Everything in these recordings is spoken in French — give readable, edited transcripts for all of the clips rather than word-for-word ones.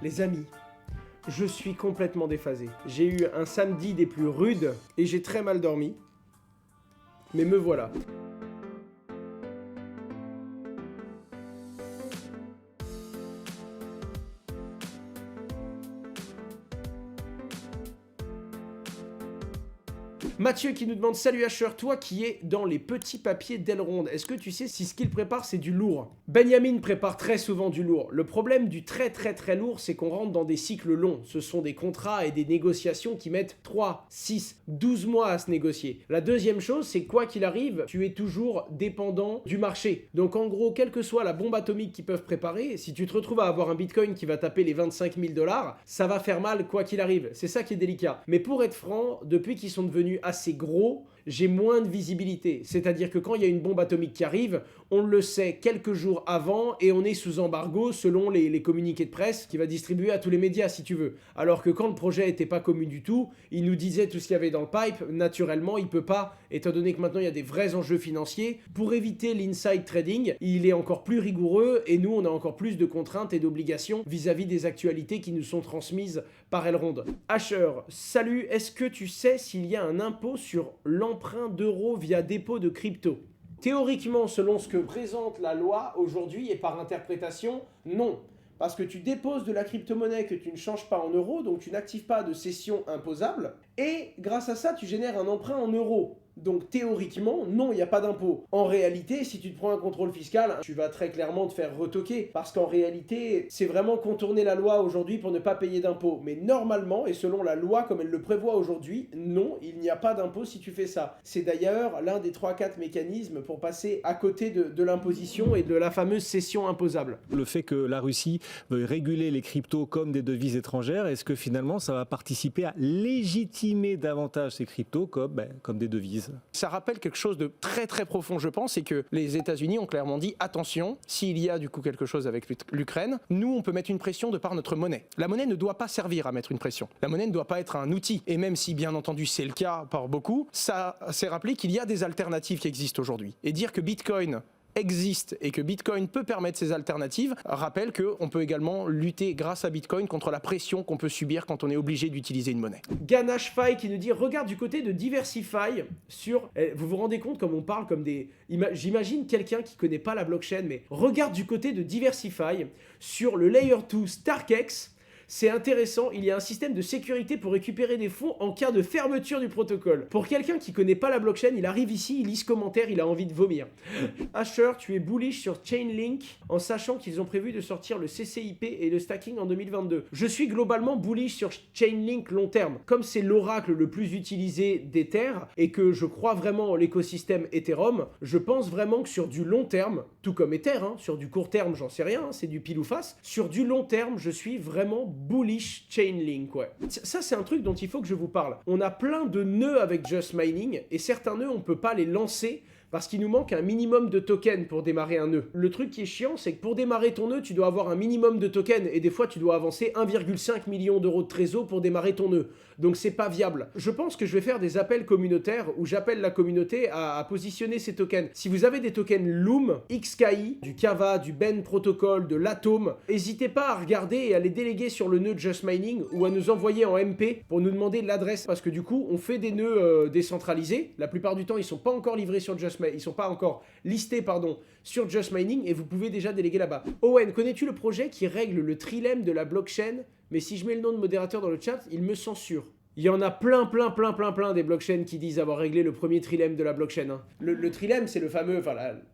Les amis, je suis complètement déphasé. J'ai eu un samedi des plus rudes et j'ai très mal dormi. Mais me voilà. Mathieu qui nous demande « Salut Asher, toi qui es dans les petits papiers d'Elrond, est-ce que tu sais si ce qu'il prépare c'est du lourd ?» Benjamin prépare très souvent du lourd. Le problème du très lourd, c'est qu'on rentre dans des cycles longs. Ce sont des contrats et des négociations qui mettent 3, 6, 12 mois à se négocier. La deuxième chose, c'est quoi qu'il arrive, tu es toujours dépendant du marché. Donc en gros, quelle que soit la bombe atomique qu'ils peuvent préparer, si tu te retrouves à avoir un bitcoin qui va taper les 25 000 $, ça va faire mal quoi qu'il arrive. C'est ça qui est délicat. Mais pour être franc, depuis qu'ils sont devenus assez gros, j'ai moins de visibilité. C'est-à-dire que quand il y a une bombe atomique qui arrive, on le sait quelques jours avant et on est sous embargo selon les communiqués de presse qui va distribuer à tous les médias si tu veux. Alors que quand le projet n'était pas connu du tout, il nous disait tout ce qu'il y avait dans le pipe, naturellement il peut pas, étant donné que maintenant il y a des vrais enjeux financiers, pour éviter l'inside trading, il est encore plus rigoureux et nous on a encore plus de contraintes et d'obligations vis-à-vis des actualités qui nous sont transmises par Elrond. Asher, salut, est-ce que tu sais s'il y a un impôt sur l'emprunt d'euros via dépôt de crypto? Théoriquement, selon ce que présente la loi aujourd'hui et par interprétation, non. Parce que tu déposes de la crypto-monnaie que tu ne changes pas en euros, donc tu n'actives pas de cession imposable, et grâce à ça, tu génères un emprunt en euros. Donc théoriquement, non, il n'y a pas d'impôt. En réalité, si tu te prends un contrôle fiscal, tu vas très clairement te faire retoquer. Parce qu'en réalité, c'est vraiment contourner la loi aujourd'hui pour ne pas payer d'impôt. Mais normalement, et selon la loi comme elle le prévoit aujourd'hui, non, il n'y a pas d'impôt si tu fais ça. C'est d'ailleurs l'un des 3-4 mécanismes pour passer à côté de l'imposition et de la fameuse cession imposable. Le fait que la Russie veuille réguler les cryptos comme des devises étrangères, est-ce que finalement ça va participer à légitimer davantage ces cryptos comme des devises ? Ça rappelle quelque chose de très profond, je pense, c'est que les États-Unis ont clairement dit attention, s'il y a du coup quelque chose avec l'Ukraine, nous on peut mettre une pression de par notre monnaie. La monnaie ne doit pas servir à mettre une pression. La monnaie ne doit pas être un outil. Et même si bien entendu c'est le cas par beaucoup, ça s'est rappelé qu'il y a des alternatives qui existent aujourd'hui. Et dire que Bitcoin existe et que Bitcoin peut permettre ces alternatives rappelle qu'on peut également lutter grâce à Bitcoin contre la pression qu'on peut subir quand on est obligé d'utiliser une monnaie. Ganache Fay qui nous dit regarde du côté de Diversify sur... Vous vous rendez compte comme on parle comme des... J'imagine quelqu'un qui connaît pas la blockchain, mais regarde du côté de Diversify sur le Layer 2 StarkEx. C'est intéressant, il y a un système de sécurité pour récupérer des fonds en cas de fermeture du protocole. Pour quelqu'un qui connaît pas la blockchain, il arrive ici, il lit ce commentaire, il a envie de vomir. Asher, tu es bullish sur Chainlink en sachant qu'ils ont prévu de sortir le CCIP et le stacking en 2022. Je suis globalement bullish sur Chainlink long terme. Comme c'est l'oracle le plus utilisé d'Ether et que je crois vraiment en l'écosystème Ethereum, je pense vraiment que sur du long terme, tout comme Ether, sur du court terme, j'en sais rien, c'est du pile ou face, sur du long terme, je suis vraiment bullish Chainlink, ouais. Ça, c'est un truc dont il faut que je vous parle. On a plein de nœuds avec Just Mining, et certains nœuds, on peut pas les lancer parce qu'il nous manque un minimum de tokens pour démarrer un nœud. Le truc qui est chiant, c'est que pour démarrer ton nœud, tu dois avoir un minimum de tokens, et des fois, tu dois avancer 1,5 million d'euros de trésor pour démarrer ton nœud. Donc, c'est pas viable. Je pense que je vais faire des appels communautaires où j'appelle la communauté à positionner ces tokens. Si vous avez des tokens Loom, XKI, du Kava, du Ben Protocol, de l'Atom, n'hésitez pas à regarder et à les déléguer sur le nœud de Just Mining ou à nous envoyer en MP pour nous demander l'adresse. Parce que du coup, on fait des nœuds décentralisés. La plupart du temps, ils sont pas encore livrés sur Just Mining. Ils sont pas encore listés, sur Just Mining et vous pouvez déjà déléguer là-bas. Owen, connais-tu le projet qui règle le trilemme de la blockchain? Mais si je mets le nom de modérateur dans le chat, il me censure. Il y en a plein des blockchains qui disent avoir réglé le premier trilemme de la blockchain. Le trilemme, c'est le fameux,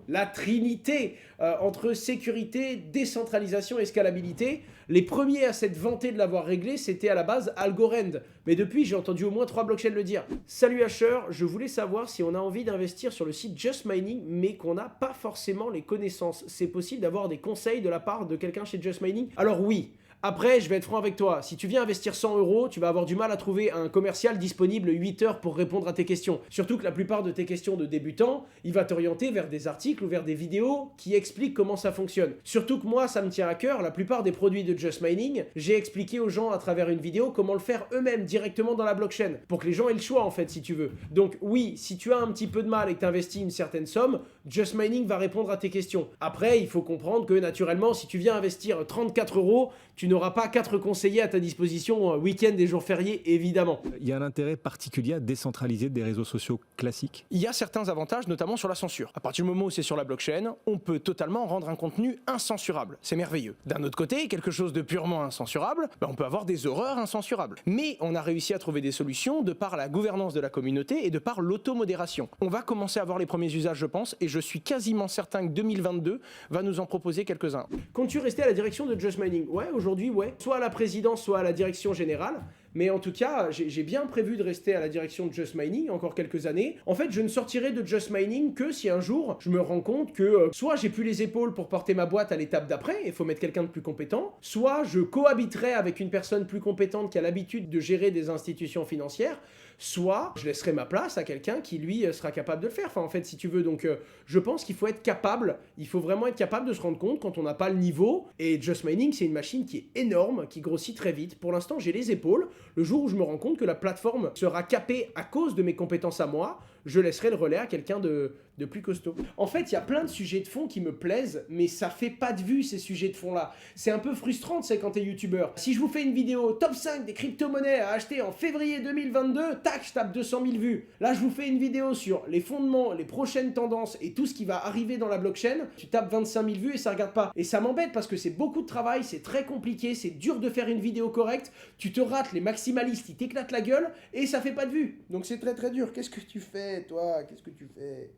la trinité entre sécurité, décentralisation et scalabilité. Les premiers à s'être vantés de l'avoir réglé, c'était à la base Algorand. Mais depuis, j'ai entendu au moins 3 blockchains le dire. Salut Asher, je voulais savoir si on a envie d'investir sur le site Just Mining, mais qu'on n'a pas forcément les connaissances. C'est possible d'avoir des conseils de la part de quelqu'un chez Just Mining? Alors oui. Après, je vais être franc avec toi, si tu viens investir 100 €, tu vas avoir du mal à trouver un commercial disponible 8 heures pour répondre à tes questions. Surtout que la plupart de tes questions de débutants, il va t'orienter vers des articles ou vers des vidéos qui expliquent comment ça fonctionne. Surtout que moi, ça me tient à cœur, la plupart des produits de Just Mining, j'ai expliqué aux gens à travers une vidéo comment le faire eux-mêmes directement dans la blockchain, pour que les gens aient le choix en fait si tu veux. Donc oui, si tu as un petit peu de mal et que tu investis une certaine somme, Just Mining va répondre à tes questions. Après, il faut comprendre que naturellement, si tu viens investir 34 €, tu n'auras pas 4 conseillers à ta disposition week-end et jours fériés, évidemment. Il y a un intérêt particulier à décentraliser des réseaux sociaux classiques. Il y a certains avantages, notamment sur la censure. À partir du moment où c'est sur la blockchain, on peut totalement rendre un contenu incensurable. C'est merveilleux. D'un autre côté, quelque chose de purement incensurable, on peut avoir des horreurs incensurables. Mais on a réussi à trouver des solutions de par la gouvernance de la communauté et de par l'automodération. On va commencer à voir les premiers usages, je pense, et je suis quasiment certain que 2022 va nous en proposer quelques-uns. Comptes-tu rester à la direction de Just Mining? Ouais, aujourd'hui, ouais. Soit à la présidence, soit à la direction générale. Mais en tout cas, j'ai bien prévu de rester à la direction de Just Mining encore quelques années. En fait, je ne sortirai de Just Mining que si un jour, je me rends compte que soit j'ai plus les épaules pour porter ma boîte à l'étape d'après, il faut mettre quelqu'un de plus compétent, soit je cohabiterai avec une personne plus compétente qui a l'habitude de gérer des institutions financières, soit je laisserai ma place à quelqu'un qui, lui, sera capable de le faire. Enfin, en fait, si tu veux, donc, je pense qu'il faut être capable, il faut vraiment être capable de se rendre compte quand on n'a pas le niveau. Et Just Mining, c'est une machine qui est énorme, qui grossit très vite. Pour l'instant, j'ai les épaules. Le jour où je me rends compte que la plateforme sera capée à cause de mes compétences à moi, je laisserai le relais à quelqu'un de plus costaud. En fait, il y a plein de sujets de fond qui me plaisent, mais ça fait pas de vue, ces sujets de fond-là. C'est un peu frustrant, tu sais, quand t'es youtubeur. Si je vous fais une vidéo top 5 des crypto-monnaies à acheter en février 2022, tac, je tape 200 000 vues. Là, je vous fais une vidéo sur les fondements, les prochaines tendances et tout ce qui va arriver dans la blockchain, tu tapes 25 000 vues et ça regarde pas. Et ça m'embête parce que c'est beaucoup de travail, c'est très compliqué, c'est dur de faire une vidéo correcte, tu te rates, les maximalistes, ils t'éclatent la gueule et ça fait pas de vues. Donc c'est très très dur. Qu'est-ce que tu fais, toi? Qu'est-ce que tu fais?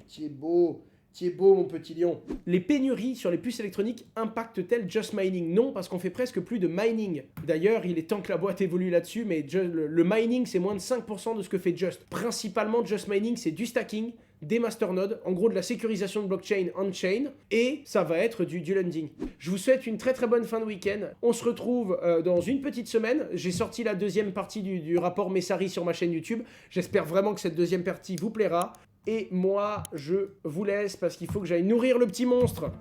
Tu es beau, mon petit lion. Les pénuries sur les puces électroniques impactent-elles Just Mining? Non, parce qu'on fait presque plus de mining. D'ailleurs, il est temps que la boîte évolue là-dessus, mais le mining, c'est moins de 5% de ce que fait Just. Principalement, Just Mining, c'est du stacking, des masternodes, en gros de la sécurisation de blockchain on-chain, et ça va être du lending. Je vous souhaite une très très bonne fin de week-end. On se retrouve dans une petite semaine. J'ai sorti la deuxième partie du rapport Messari sur ma chaîne YouTube. J'espère vraiment que cette deuxième partie vous plaira. Et moi, je vous laisse parce qu'il faut que j'aille nourrir le petit monstre.